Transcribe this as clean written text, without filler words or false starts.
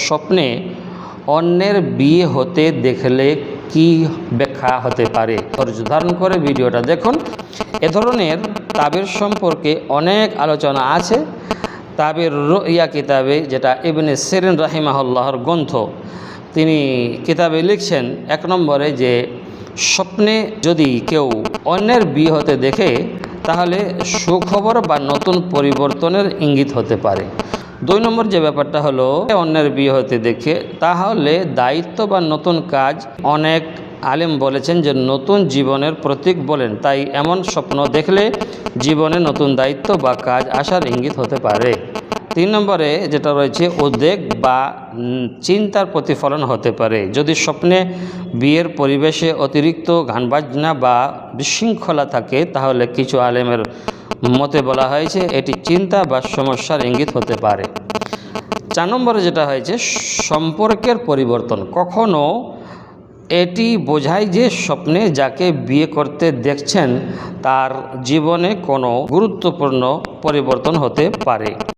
স্বপ্নে অন্যের বিয়ে হতে দেখলে কি ব্যাখ্যা হতে পারে? ধৈর্য ধারণ করে ভিডিওটা দেখুন। এ ধরনের তাবির সম্পর্কে অনেক আলোচনা আছে। তাবির রুইয়া কিতাবে, যেটা ইবনে সিরিন রাহিমাহুল্লাহর গ্রন্থ, তিনি কিতাবে লিখছেন 1 নম্বরে যে স্বপ্নে যদি কেউ অন্যের বিয়ে হতে দেখে তাহলে সুখবর বা নতুন পরিবর্তনের ইঙ্গিত হতে পারে। 2 নম্বর যে ব্যাপারটা হলো, অন্যের বিয়ে হতে দেখে তাহলে দায়িত্ব বা নতুন কাজ। অনেক আলেম বলেছেন যে নতুন জীবনের প্রতীক বলেন, তাই এমন স্বপ্ন দেখলে জীবনে নতুন দায়িত্ব বা কাজ আসার ইঙ্গিত হতে পারে। 3 নম্বরে যেটা রয়েছে, উদ্বেগ বা চিন্তার প্রতিফলন হতে পারে। যদি স্বপ্নে বিয়ের পরিবেশে অতিরিক্ত গানবাজনা বা বিশৃঙ্খলা থাকে তাহলে কিছু আলেমের মতে বলা হয়েছে এটি চিন্তা বা সমস্যার ইঙ্গিত হতে পারে। 4 নম্বরে যেটা হয়েছে, সম্পর্কের পরিবর্তন। কখনো এটি বোঝায় যে স্বপ্নে যাকে বিয়ে করতে দেখছেন তার জীবনে কোনো গুরুত্বপূর্ণ পরিবর্তন হতে পারে।